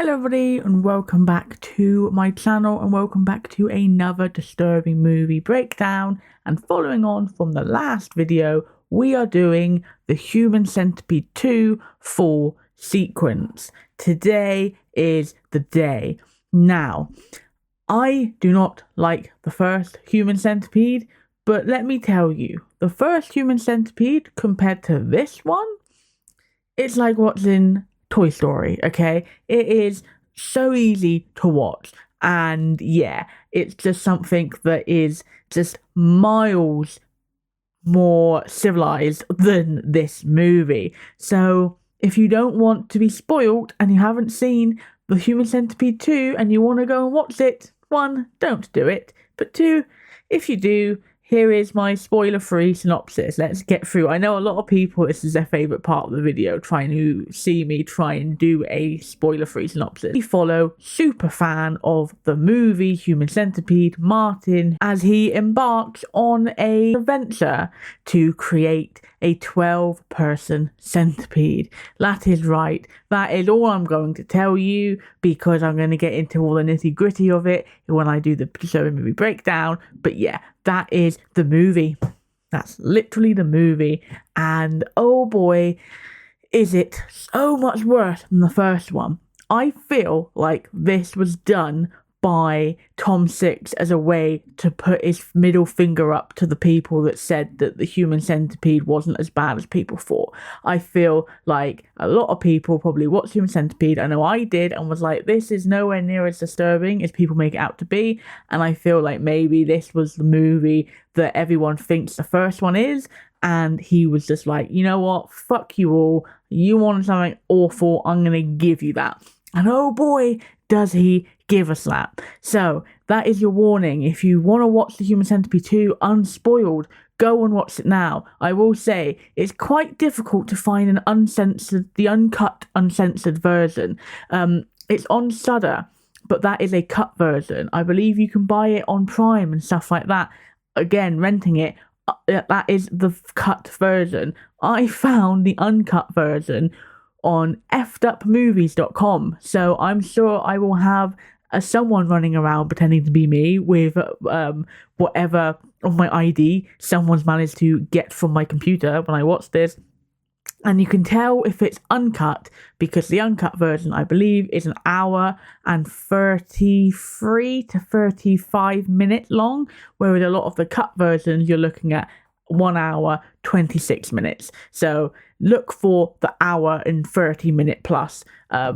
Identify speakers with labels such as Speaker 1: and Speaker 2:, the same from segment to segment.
Speaker 1: Hello everybody and welcome back to my channel and welcome back to another disturbing movie breakdown. And following on from the last video, we are doing the Human Centipede 2 full sequence. Today is the day. Now, I do not like the first Human Centipede, but let me tell you, the first Human Centipede compared to this one, it's like watching Toy Story, okay? It is so easy to watch, and yeah, it's just something that is just miles more civilized than this movie. So if you don't want to be spoiled and you haven't seen the Human Centipede 2 and you want to go and watch it, 1, don't do it, but 2, if you do, here is my spoiler-free synopsis. Let's get through. I know a lot of people, this is their favourite part of the video, trying to see me try and do a spoiler-free synopsis. We follow super fan of the movie Human Centipede, Martin, as he embarks on an adventure to create a 12-person centipede. That is right. That is all I'm going to tell you, because I'm going to get into all the nitty-gritty of it when I do the disturbing movie breakdown. But yeah, that is the movie. That's literally the movie. And oh boy, is it so much worse than the first one. I feel like this was done by Tom Six as a way to put his middle finger up to the people that said that the Human Centipede wasn't as bad as people thought. I feel like a lot of people probably watched Human Centipede, I know I did, and was like, this is nowhere near as disturbing as people make it out to be. And I feel like maybe this was the movie that everyone thinks the first one is, and he was just like, you know what, fuck you all, you want something awful, I'm gonna give you that. And oh boy, does he give us that. So that is your warning. If you want to watch the Human Centipede 2 unspoiled, go and watch it now. I will say it's quite difficult to find an uncut uncensored version. It's on Shudder, but that is a cut version. I believe you can buy it on Prime and stuff like that. Again, renting it, that is the cut version. I found the uncut version on effedupmovies.com, so I'm sure I will have someone running around pretending to be me with whatever of my ID someone's managed to get from my computer when I watch this. And you can tell if it's uncut because the uncut version, I believe, is an hour and 33 to 35 minutes long, whereas a lot of the cut versions you're looking at 1 hour 26 minutes. So look for the hour and 30-minute plus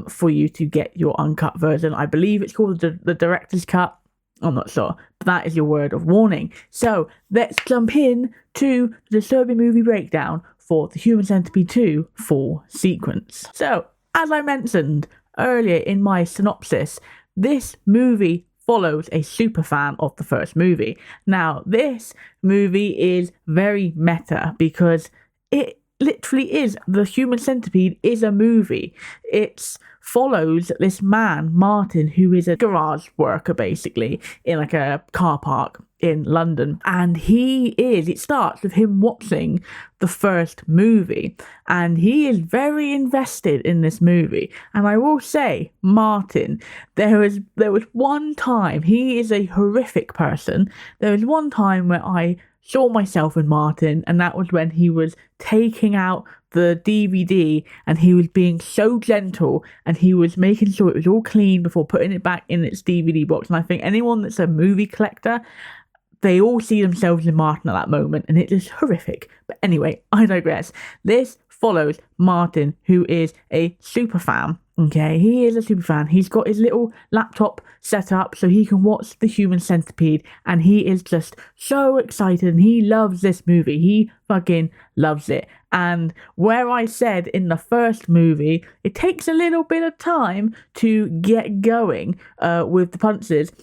Speaker 1: for you to get your uncut version. I believe it's called the director's cut. I'm not sure, but that is your word of warning. So let's jump in to the disturbing movie breakdown for the Human Centipede 2 full sequence. So, as I mentioned earlier in my synopsis, this movie follows a super fan of the first movie. Now, this movie is very meta because it literally is. The Human Centipede is a movie. It follows this man, Martin, who is a garage worker, basically, in like a car park in London. And it starts with him watching the first movie. And he is very invested in this movie. And I will say, Martin, there was one time, he is a horrific person. There was one time where I saw myself in Martin, and that was when he was taking out the DVD and he was being so gentle and he was making sure it was all clean before putting it back in its DVD box. And I think anyone that's a movie collector, they all see themselves in Martin at that moment, and it is horrific. But anyway, I digress. This follows Martin, who is a super fan. Okay, he is a super fan. He's got his little laptop set up so he can watch the Human Centipede, and he is just so excited, and he loves this movie. He fucking loves it. And where I said in the first movie, it takes a little bit of time to get going with the punches,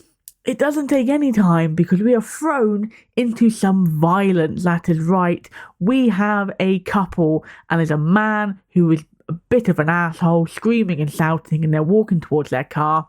Speaker 1: it doesn't take any time because we are thrown into some violence. That is right. We have a couple, and there's a man who is a bit of an asshole, screaming and shouting, and they're walking towards their car.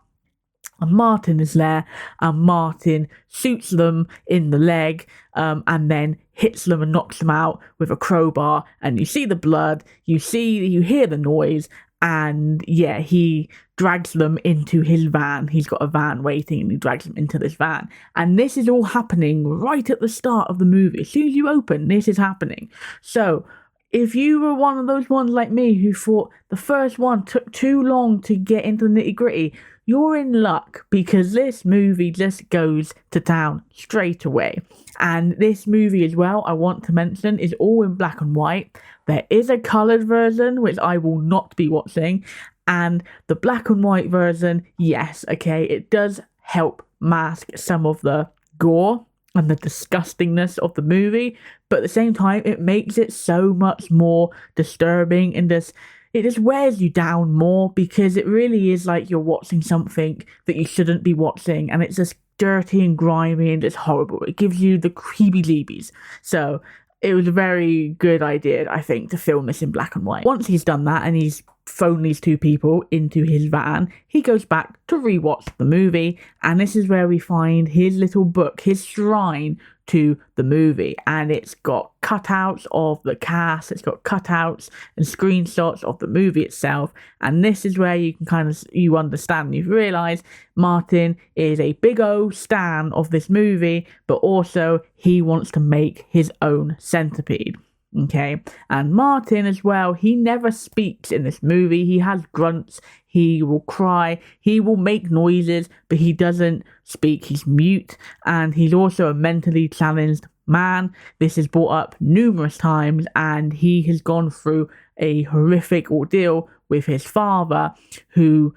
Speaker 1: And Martin is there, and Martin shoots them in the leg, and then hits them and knocks them out with a crowbar. And you see the blood, you hear the noise, And yeah, he drags them into his van. He's got a van waiting and he drags them into this van. And this is all happening right at the start of the movie. As soon as you open, this is happening. So if you were one of those ones like me who thought the first one took too long to get into the nitty-gritty, you're in luck, because this movie just goes to town straight away. And this movie as well, I want to mention, is all in black and white. There is a coloured version, which I will not be watching. And the black and white version, yes, okay, it does help mask some of the gore and the disgustingness of the movie. But at the same time, it makes it so much more disturbing, and it just wears you down more, because it really is like you're watching something that you shouldn't be watching, and it's just dirty and grimy and it's horrible. It gives you the creepy-jeebies. So it was a very good idea, I think, to film this in black and white. Once he's done that and he's thrown these two people into his van, he goes back to rewatch the movie, and this is where we find his little book, his shrine to the movie, and it's got cutouts of the cast, it's got cutouts and screenshots of the movie itself, and this is where you can you understand, you realise Martin is a big old stan of this movie, but also he wants to make his own centipede. Okay, and Martin as well, he never speaks in this movie. He has grunts, he will cry, he will make noises, but he doesn't speak. He's mute, and he's also a mentally challenged man. This is brought up numerous times, and he has gone through a horrific ordeal with his father, who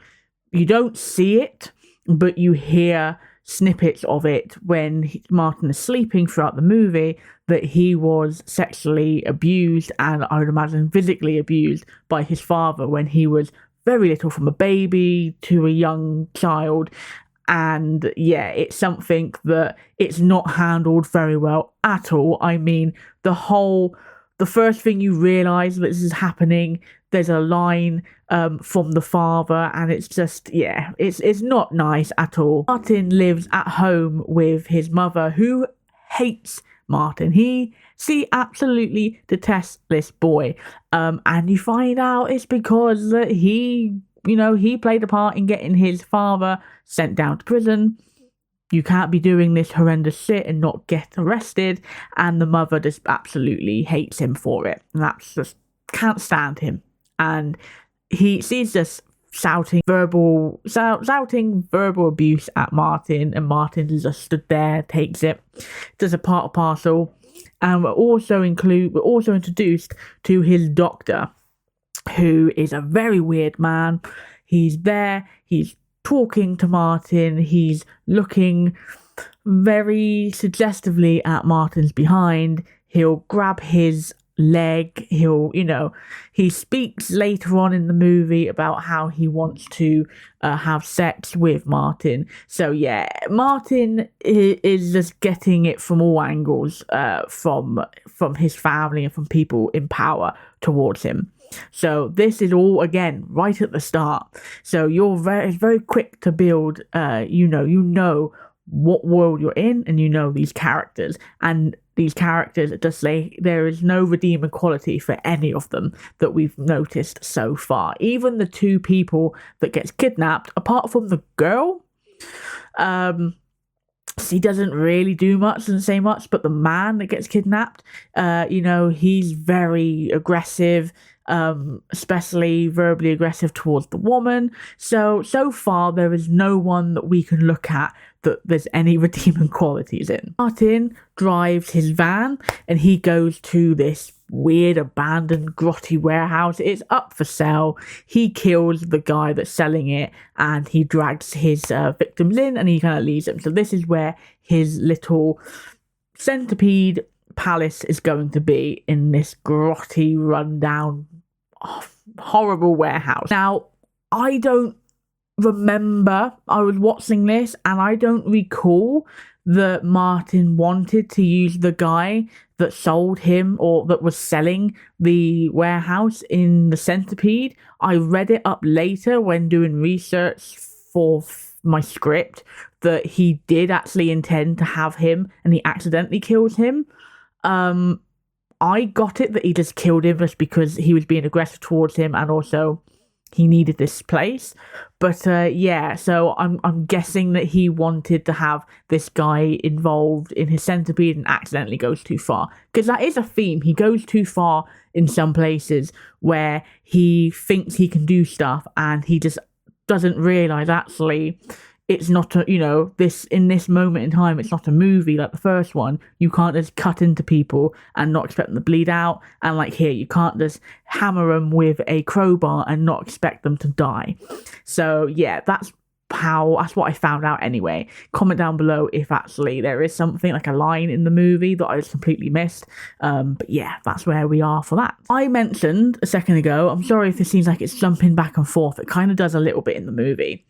Speaker 1: you don't see it, but you hear snippets of it when Martin is sleeping throughout the movie, that he was sexually abused, and I would imagine physically abused, by his father when he was very little, from a baby to a young child. And yeah, it's something that it's not handled very well at all. I mean, the first thing you realise that this is happening, there's a line from the father, and it's just, yeah, it's not nice at all. Martin lives at home with his mother, who hates Martin. She absolutely detests this boy, and you find out it's because he played a part in getting his father sent down to prison. You can't be doing this horrendous shit and not get arrested, and the mother just absolutely hates him for it, and that's just, can't stand him. And she's just shouting verbal abuse at Martin, and Martin just stood there, takes it, does a part of parcel. And we're also introduced to his doctor, who is a very weird man. He's there, he's talking to Martin, he's looking very suggestively at Martin's behind. He'll grab his leg, he speaks later on in the movie about how he wants to have sex with Martin. So yeah, Martin is just getting it from all angles, from his family and from people in power towards him. So this is all, again, right at the start. So you're very quick to build, you know what world you're in, and you know these characters, and these characters just say there is no redeeming quality for any of them that we've noticed so far. Even the two people that gets kidnapped, apart from the girl, she doesn't really do much and say much, but the man that gets kidnapped, he's very aggressive, especially verbally aggressive towards the woman. So far there is no one that we can look at that there's any redeeming qualities in. Martin drives his van and he goes to this weird abandoned grotty warehouse. It's up for sale. He kills the guy that's selling it, and he drags his victims in, and he kind of leaves them. So this is where his little centipede palace is going to be, in this grotty, rundown, horrible warehouse. Now, I don't remember, I was watching this and I don't recall that Martin wanted to use the guy that sold him, or that was selling the warehouse in the Centipede. I read it up later when doing research for my script that he did actually intend to have him, and he accidentally kills him. I got it that he just killed him just because he was being aggressive towards him, and also he needed this place. But yeah, so I'm guessing that he wanted to have this guy involved in his centipede and accidentally goes too far, because that is a theme. He goes too far in some places where he thinks he can do stuff and he just doesn't realize actually it's not a, this, in this moment in time, it's not a movie like the first one. You can't just cut into people and not expect them to bleed out. And like here, you can't just hammer them with a crowbar and not expect them to die. So yeah, that's what I found out anyway. Comment down below if actually there is something like a line in the movie that I just completely missed. But yeah, that's where we are for that. I mentioned a second ago, I'm sorry if it seems like it's jumping back and forth. It kind of does a little bit in the movie.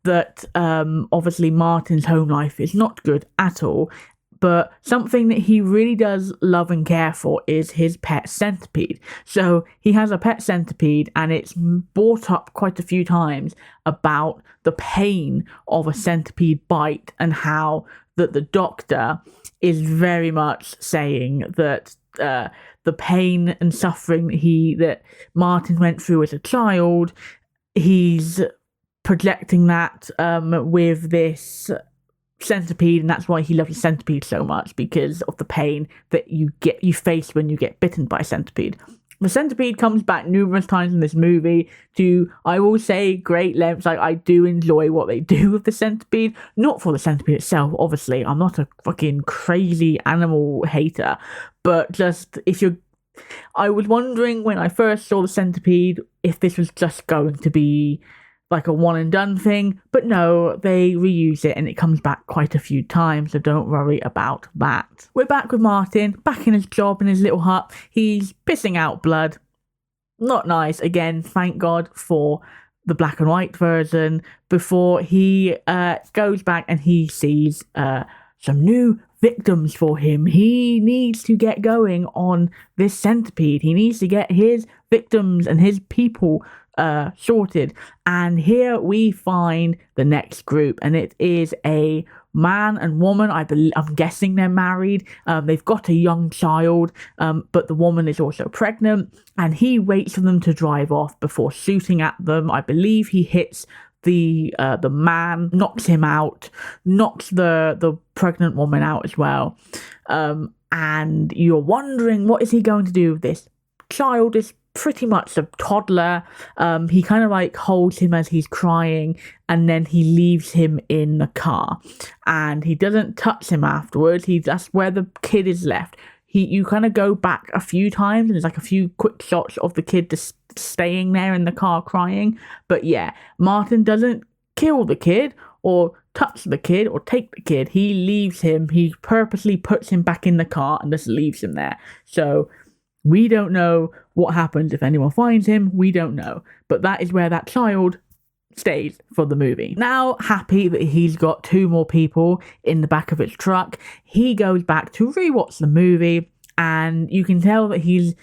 Speaker 1: That obviously Martin's home life is not good at all, but something that he really does love and care for is his pet centipede. So he has a pet centipede, and it's brought up quite a few times about the pain of a centipede bite and how that the doctor is very much saying that the pain and suffering that Martin went through as a child, he's projecting that with this centipede, and that's why he loves the centipede so much, because of the pain that you face when you get bitten by a centipede. The centipede comes back numerous times in this movie to, I will say, great lengths. Like, I do enjoy what they do with the centipede. Not for the centipede itself, obviously. I'm not a fucking crazy animal hater, but just I was wondering when I first saw the centipede if this was just going to be like a one and done thing, but no, they reuse it and it comes back quite a few times, so don't worry about that. We're back with Martin, back in his job in his little hut. He's pissing out blood. Not nice. Again, thank God for the black and white version. Before he goes back and he sees some new victims for him. He needs to get going on this centipede. He needs to get his victims and his people sorted. And here we find the next group, and it is a man and woman. I'm guessing they're married. They've got a young child, but the woman is also pregnant, and he waits for them to drive off before shooting at them. I believe he hits the man, knocks him out, knocks the pregnant woman out as well. And you're wondering, what is he going to do with this child? Is pretty much a toddler. He kind of like holds him as he's crying, and then he leaves him in the car, and he doesn't touch him afterwards. That's where the kid is left. You kind of go back a few times, and there's like a few quick shots of the kid just staying there in the car crying. But yeah, Martin doesn't kill the kid or touch the kid or take the kid. He leaves him. He purposely puts him back in the car and just leaves him there. So we don't know what happens if anyone finds him. We don't know. But that is where that child stays for the movie. Now, happy that he's got 2 more people in the back of his truck, he goes back to rewatch the movie, and you can tell that he's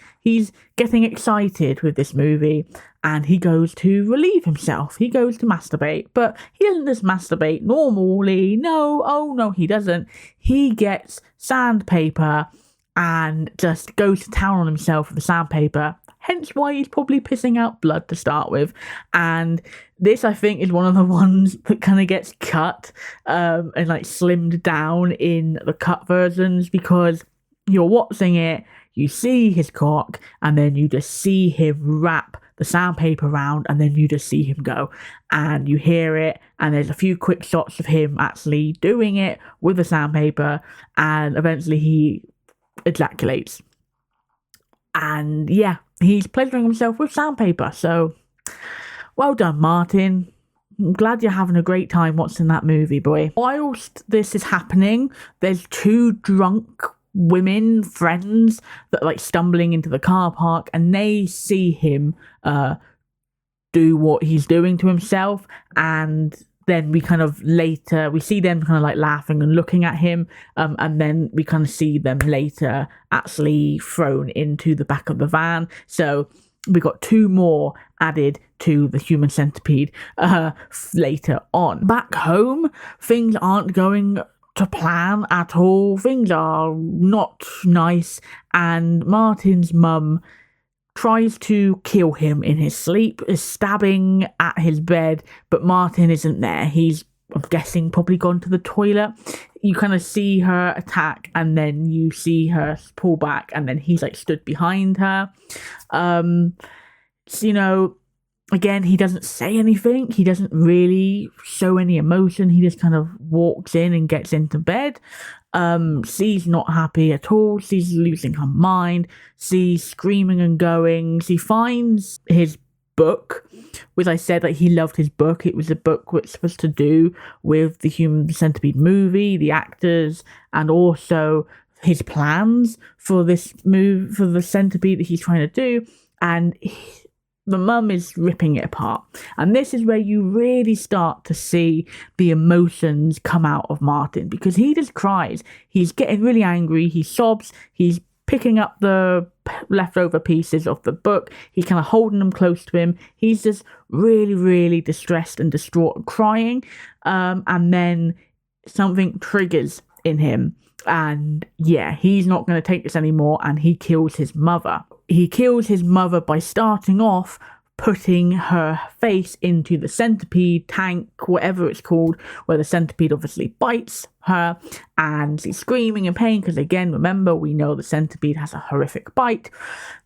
Speaker 1: getting excited with this movie, and he goes to relieve himself. He goes to masturbate, but he doesn't just masturbate normally. No, he doesn't. He gets sandpaper and just goes to town on himself with the sandpaper. Hence why he's probably pissing out blood to start with. And this, I think, is one of the ones that kind of gets cut and like slimmed down in the cut versions, because you're watching it, you see his cock, and then you just see him wrap the sandpaper around, and then you just see him go, and you hear it, and there's a few quick shots of him actually doing it with the sandpaper, and eventually he ejaculates. And yeah, he's pleasuring himself with sandpaper. So well done, Martin. I'm glad you're having a great time watching that movie, boy. Whilst this is happening, there's 2 drunk women friends that are like stumbling into the car park, and they see him do what he's doing to himself, and then we see them kind of like laughing and looking at him, and then we kind of see them later actually thrown into the back of the van. So we got 2 more added to the Human Centipede later on. Back home, things aren't going to plan at all. Things are not nice, and Martin's mum tries to kill him in his sleep, is stabbing at his bed, but Martin isn't there. He's, I'm guessing, probably gone to the toilet. You kind of see her attack, and then you see her pull back, and then he's like stood behind her. So, you know, again, he doesn't say anything. He doesn't really show any emotion. He just kind of walks in and gets into bed. She's not happy at all. She's losing her mind. She's screaming and going. She finds his book, which I said, like, he loved his book. It was a book which was to do with the Human Centipede movie, the actors, and also his plans for this move, for the centipede that he's trying to do. And the mum is ripping it apart. And this is where you really start to see the emotions come out of Martin, because he just cries. He's getting really angry. He sobs. He's picking up the leftover pieces of the book. He's kind of holding them close to him. He's just really, really distressed and distraught and crying. And then something triggers in him. And yeah, he's not going to take this anymore, and he kills his mother. He kills his mother by starting off putting her face into the centipede tank, whatever it's called, where the centipede obviously bites her, and she's screaming in pain because, again, remember, we know the centipede has a horrific bite.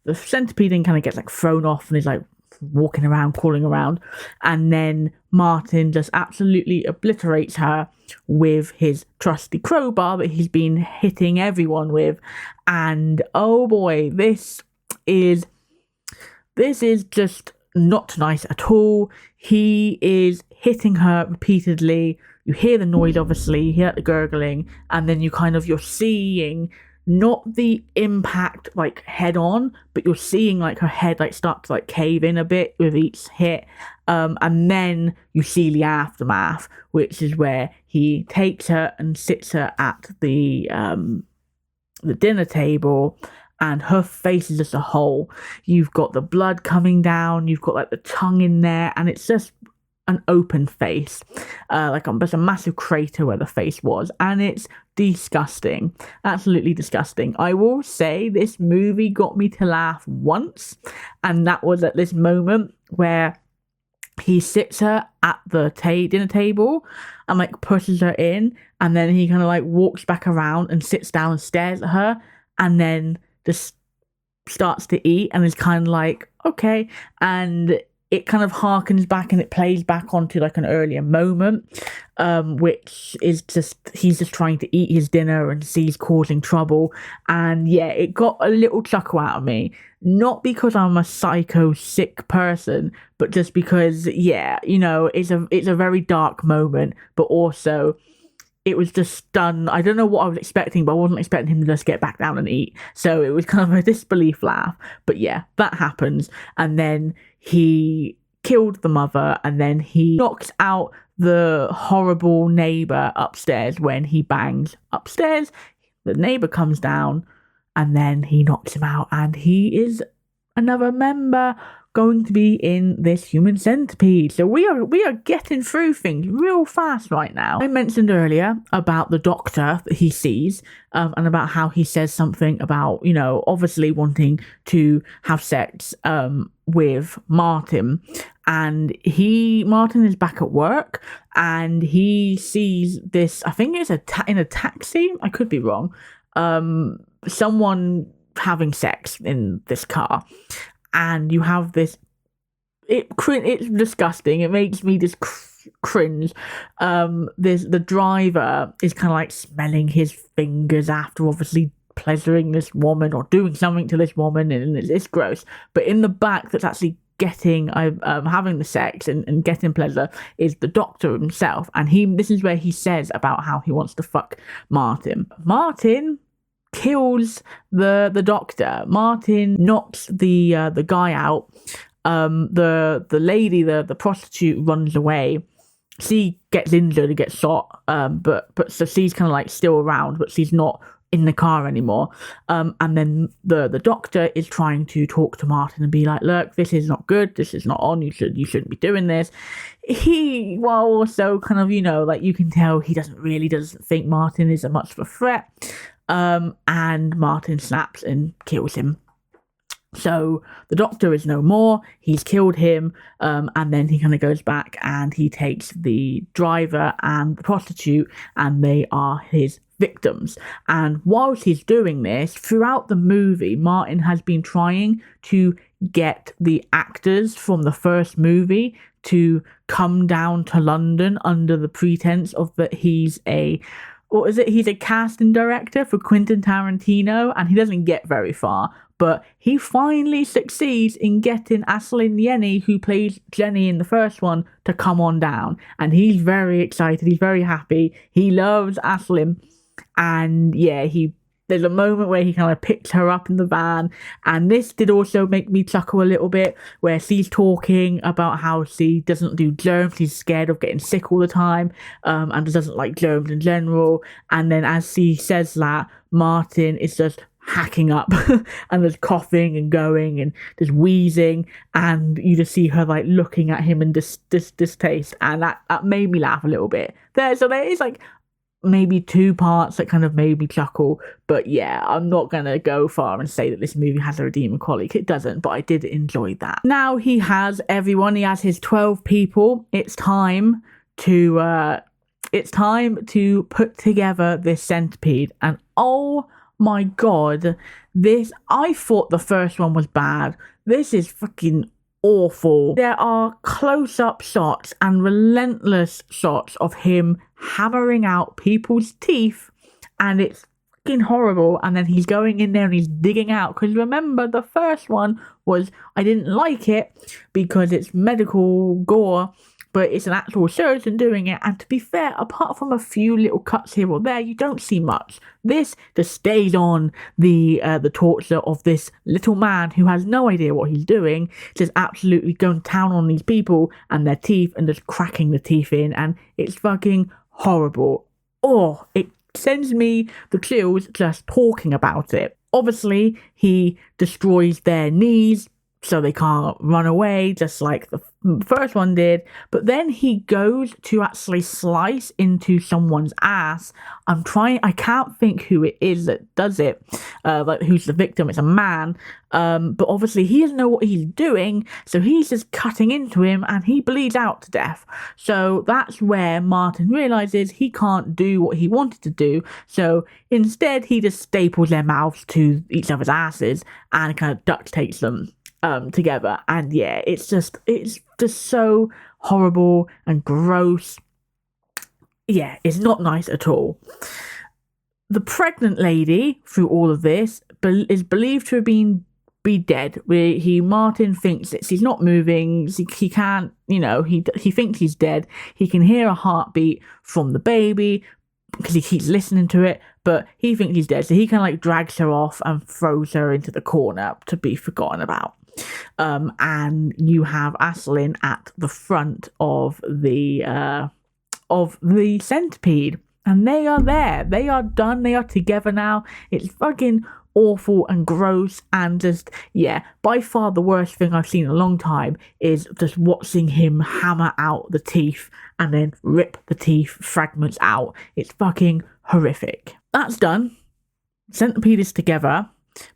Speaker 1: The centipede then kind of gets like thrown off and is like walking around, crawling around, and then Martin just absolutely obliterates her with his trusty crowbar that he's been hitting everyone with. And oh boy, this is just not nice at all. He is hitting her repeatedly. You hear the noise, obviously, you hear the gurgling, and then you're seeing not the impact like head on, but you're seeing like her head like start to like cave in a bit with each hit. And then you see the aftermath, which is where he takes her and sits her at the dinner table, and her face is just a hole. You've got the blood coming down, you've got like the tongue in there, and it's just an open face, there's a massive crater where the face was, and it's disgusting, absolutely disgusting. I will say this movie got me to laugh once, and that was at this moment where he sits her at the dinner table and like pushes her in, and then he kind of like walks back around and sits down and stares at her, and then just starts to eat, and is kind of like, okay, and it kind of harkens back and it plays back onto like an earlier moment, which is just, he's just trying to eat his dinner and she's causing trouble. And yeah, it got a little chuckle out of me, not because I'm a psycho sick person, but just because, yeah, you know, it's a very dark moment, but also it was just done. I don't know what I was expecting, but I wasn't expecting him to just get back down and eat. So it was kind of a disbelief laugh. But yeah, that happens. And then he killed the mother, and then he knocks out the horrible neighbour upstairs when he bangs upstairs. The neighbour comes down, and then he knocks him out, and he is another member going to be in this Human Centipede. So we are getting through things real fast right now. I mentioned earlier about the doctor that he sees, and about how he says something about, you know, obviously wanting to have sex with Martin. And Martin is back at work, and he sees this, I think it's in a taxi, I could be wrong, someone having sex in this car. And you have this, it's disgusting. It makes me just cringe. The driver is kind of like smelling his fingers after obviously pleasuring this woman or doing something to this woman, and it's gross. But in the back, that's actually having the sex and getting pleasure is the doctor himself. And this is where he says about how he wants to fuck Martin. Martin kills the doctor. Martin knocks the guy out. The lady, the prostitute, runs away. She gets injured and gets shot. But so she's kind of like still around, but she's not in the car anymore. And then the doctor is trying to talk to Martin and be like, look, this is not good. This is not on. You shouldn't be doing this. While also kind of, you know, like you can tell he doesn't think Martin is much of a threat. And Martin snaps and kills him. So the doctor is no more. He's killed him. And then he kind of goes back and he takes the driver and the prostitute, and they are his victims. And whilst he's doing this, throughout the movie, Martin has been trying to get the actors from the first movie to come down to London under the pretense of that he's a casting director for Quentin Tarantino, and he doesn't get very far. But he finally succeeds in getting Aislinn Jenny, who plays Jenny in the first one, to come on down. And he's very excited. He's very happy. He loves Aislinn. And yeah, there's a moment where he kind of picks her up in the van. And this did also make me chuckle a little bit, where she's talking about how she doesn't do germs. She's scared of getting sick all the time, and doesn't like germs in general. And then as she says that, Martin is just hacking up and there's coughing and going and there's wheezing, and you just see her like looking at him in distaste, and that made me laugh a little bit there. So there is like maybe two parts that kind of made me chuckle, but yeah, I'm not gonna go far and say that this movie has a redeeming quality. It doesn't, but I did enjoy that. Now he has everyone. He has his 12 people. It's time to put together this centipede, and oh my god, I thought the first one was bad. This is fucking awful. There are close-up shots and relentless shots of him hammering out people's teeth, and it's fucking horrible. And then he's going in there and he's digging out, because remember, the first one was, I didn't like it because it's medical gore, but it's an actual surgeon doing it. And to be fair, apart from a few little cuts here or there, you don't see much. This just stays on the torture of this little man who has no idea what he's doing, just absolutely going down on these people and their teeth and just cracking the teeth in, and it's fucking horrible. Oh, it sends me the chills just talking about it. Obviously, he destroys their knees so they can't run away, just like the first one did. But then he goes to actually slice into someone's ass. I can't think who it is that does it, like who's the victim. It's a man, but obviously he doesn't know what he's doing, so he's just cutting into him and he bleeds out to death. So that's where Martin realizes he can't do what he wanted to do, so instead he just staples their mouths to each other's asses and kind of duct tapes them together. And yeah, it's just so horrible and gross. Yeah, it's not nice at all. The pregnant lady through all of this is believed to have be dead. Martin thinks that she's not moving. He can't, he thinks he's dead. He can hear a heartbeat from the baby because he keeps listening to it, but he thinks he's dead. So he kind of like drags her off and throws her into the corner to be forgotten about. And you have Aislinn at the front of the centipede, and they are there. They are done. They are together now. It's fucking awful and gross, and just, yeah, by far the worst thing I've seen in a long time is just watching him hammer out the teeth and then rip the teeth fragments out. It's fucking horrific. That's done. Centipede is together,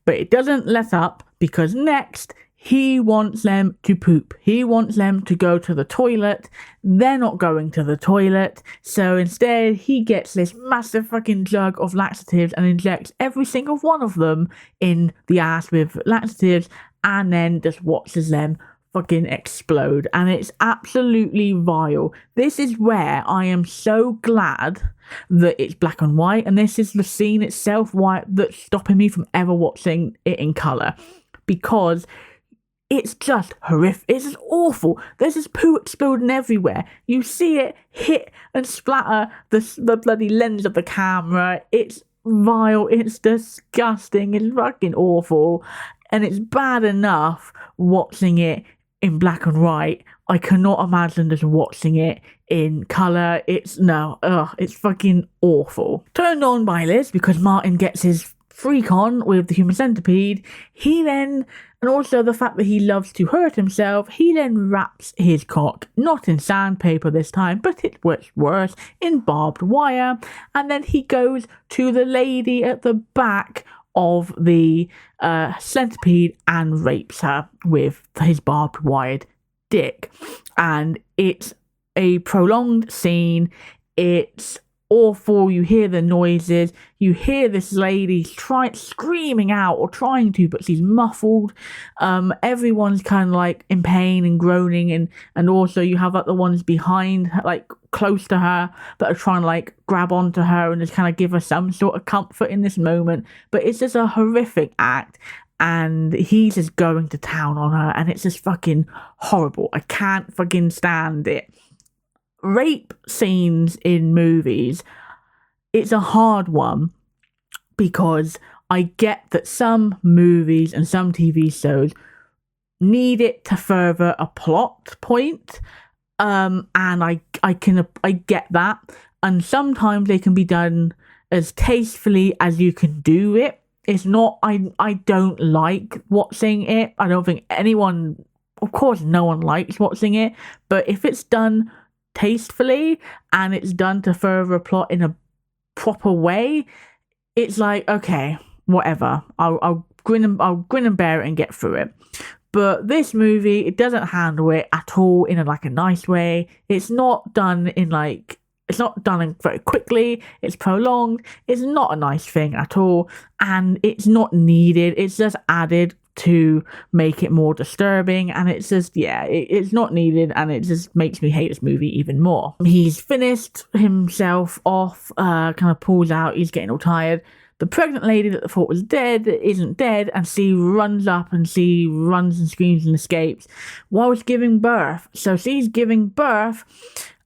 Speaker 1: but it doesn't let up, because next he wants them to poop. He wants them to go to the toilet. They're not going to the toilet. So instead, he gets this massive fucking jug of laxatives and injects every single one of them in the ass with laxatives, and then just watches them fucking explode. And it's absolutely vile. This is where I am so glad that it's black and white, and this is the scene itself that's stopping me from ever watching it in colour, because it's just horrific. It's just awful. There's this poo exploding everywhere. You see it hit and splatter the bloody lens of the camera. It's vile. It's disgusting. It's fucking awful. And it's bad enough watching it in black and white. I cannot imagine just watching it in colour. It's fucking awful. Turned on by Liz, because Martin gets his freak on with the Human Centipede. And also the fact that he loves to hurt himself, he then wraps his cock, not in sandpaper this time, but it was worse, in barbed wire. And then he goes to the lady at the back of the centipede and rapes her with his barbed wired dick. And it's a prolonged scene. It's awful. You hear the noises. You hear this lady screaming out or trying to, but she's muffled. Everyone's kind of like in pain and groaning, and also you have like the ones behind her, like close to her, that are trying to like grab onto her and just kind of give her some sort of comfort in this moment. But it's just a horrific act. And he's just going to town on her, and it's just fucking horrible. I can't fucking stand it. Rape scenes in movies, it's a hard one, because I get that some movies and some TV shows need it to further a plot point, and I get that, and sometimes they can be done as tastefully as you can do it. It's not, I don't like watching it. I don't think anyone, of course no one likes watching it, but if it's done tastefully and it's done to further a plot in a proper way, it's like, okay, whatever. I'll grin and bear it and get through it. But this movie, it doesn't handle it at all in a nice way. It's not done very quickly. It's prolonged. It's not a nice thing at all, and it's not needed. It's just added to make it more disturbing, and it's just, it's not needed, and it just makes me hate this movie even more. He's finished himself off, kind of pulls out, he's getting all tired. The pregnant lady that I thought was dead isn't dead, and she runs up and she runs and screams and escapes whilst giving birth. So she's giving birth,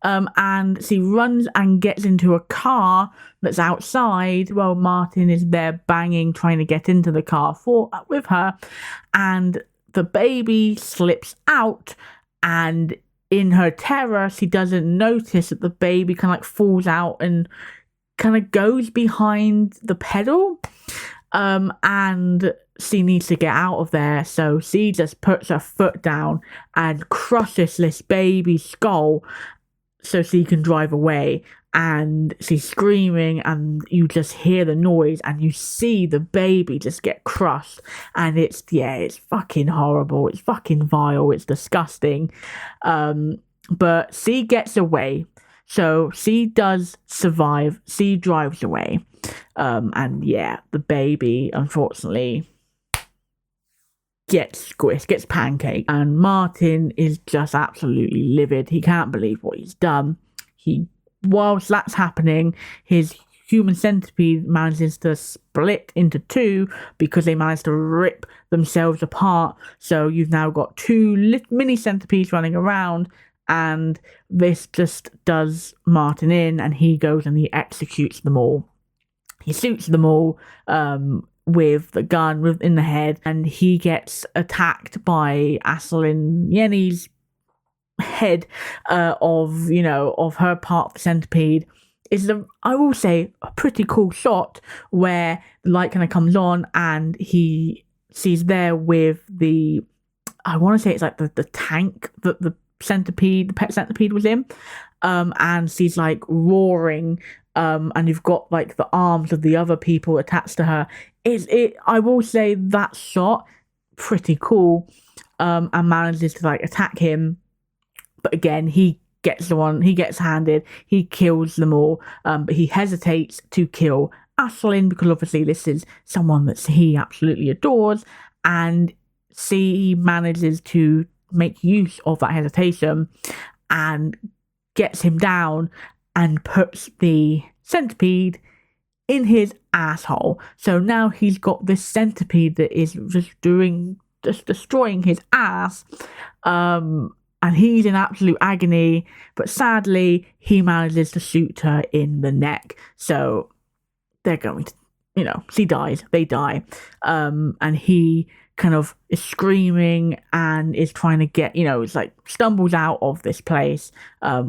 Speaker 1: and she runs and gets into a car that's outside. Well, Martin is there banging, trying to get into the car with her, and the baby slips out, and in her terror, she doesn't notice that the baby kind of falls out and kind of goes behind the pedal, and she needs to get out of there, so she just puts her foot down and crushes this baby's skull so she can drive away. And she's screaming, and you just hear the noise, and you see the baby just get crushed, and it's fucking horrible, it's fucking vile, it's disgusting, but she gets away. So she does survive, she drives away, and the baby unfortunately gets squished, gets pancaked, and Martin is just absolutely livid. He can't believe what he's done. Whilst that's happening, his human centipede manages to split into two because they managed to rip themselves apart. So you've now got two mini centipedes running around, and this just does Martin in, and he goes and he executes them all. He shoots them all with the gun in the head, and he gets attacked by Aisling Yenny's head of her part of the centipede. Is I will say, a pretty cool shot where the light kind of comes on, and she's there with the, I want to say it's like the tank that the pet centipede was in, and she's like roaring, and you've got like the arms of the other people attached to her. I will say that shot pretty cool, and manages to like attack him, but again he gets handed, he kills them all, but he hesitates to kill Aisling because obviously this is someone that he absolutely adores, and he manages to make use of that hesitation and gets him down and puts the centipede in his asshole. So now he's got this centipede that is just destroying his ass, and he's in absolute agony, but sadly he manages to shoot her in the neck. So they're going to, she dies, they die, and he kind of is screaming and is trying to get, it's like stumbles out of this place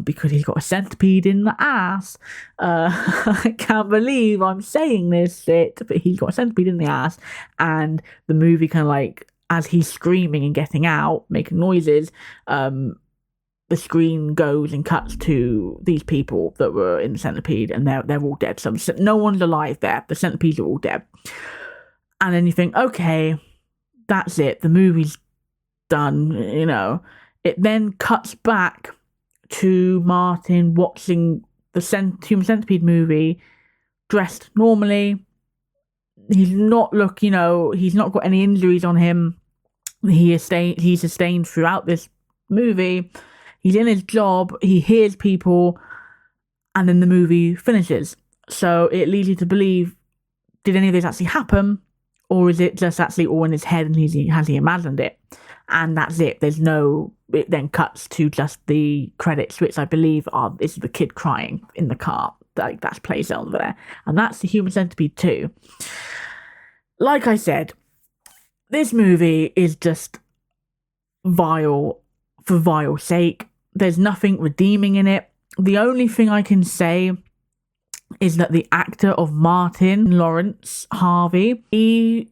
Speaker 1: because he's got a centipede in the ass. I can't believe I'm saying this shit, but he's got a centipede in the ass, and the movie kind of like, as he's screaming and getting out, making noises, the screen goes and cuts to these people that were in the centipede, and they're all dead. So no one's alive there. The centipedes are all dead. And then you think, okay, that's it. The movie's done, you know. It then cuts back to Martin watching the Human Centipede movie, dressed normally. He's not he's not got any injuries on him. He's sustained throughout this movie. He's in his job. He hears people, and then the movie finishes. So it leads you to believe: did any of this actually happen, or is it just actually all in his head and has he imagined it? And that's it. It then cuts to just the credits, which I believe is the kid crying in the car. Like, that's plays over there, and that's the Human Centipede 2. Like I said, this movie is just vile for vile's sake. There's nothing redeeming in it. The only thing I can say is that the actor of Martin Lawrence Harvey, he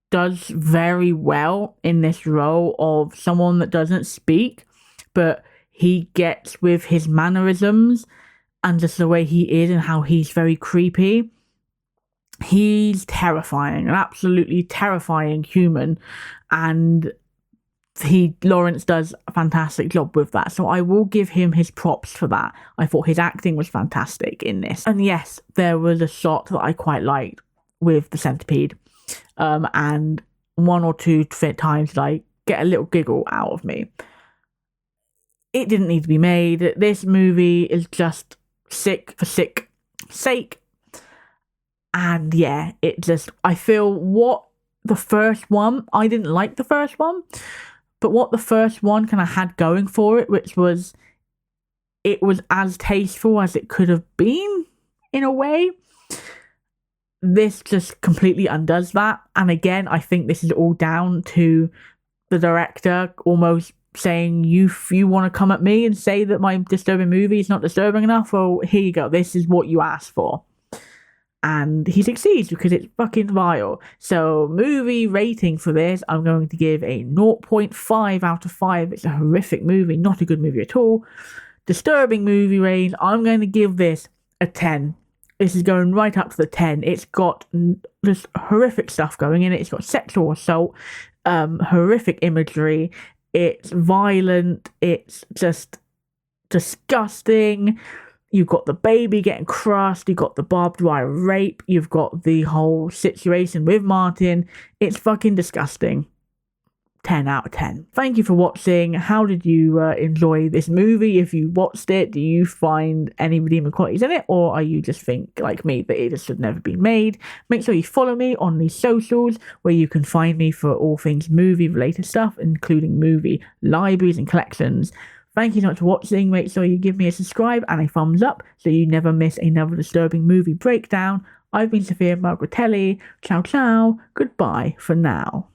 Speaker 1: does very well in this role of someone that doesn't speak, but he gets with his mannerisms and just the way he is and how he's very creepy. He's terrifying, an absolutely terrifying human, and Lawrence does a fantastic job with that. So I will give him his props for that. I thought his acting was fantastic in this. And yes, there was a shot that I quite liked with the centipede. And one or two times I get a little giggle out of me. It didn't need to be made. This movie is just sick for sick sake. And yeah, I feel what the first one, I didn't like the first one, but what the first one kind of had going for it, which was, it was as tasteful as it could have been, in a way. This just completely undoes that. And again, I think this is all down to the director almost saying, you want to come at me and say that my disturbing movie is not disturbing enough? Well, here you go. This is what you asked for. And he succeeds because it's fucking vile. So movie rating for this, I'm going to give a 0.5 out of 5. It's a horrific movie, not a good movie at all. Disturbing movie range, I'm going to give this a 10. This is going right up to the 10. It's got just horrific stuff going in it. It's got sexual assault, horrific imagery. It's violent. It's just disgusting. You've got the baby getting crushed. You've got the barbed wire rape. You've got the whole situation with Martin. It's fucking disgusting. 10 out of 10. Thank you for watching. How did you enjoy this movie? If you watched it, do you find any redeeming qualities in it? Or are you just think, like me, that it just should never been made? Make sure you follow me on the socials, where you can find me for all things movie-related stuff, including movie libraries and collections. Thank you so much for watching. Make sure you give me a subscribe and a thumbs up so you never miss another disturbing movie breakdown. I've been Sophia Margaritelli. Ciao, ciao. Goodbye for now.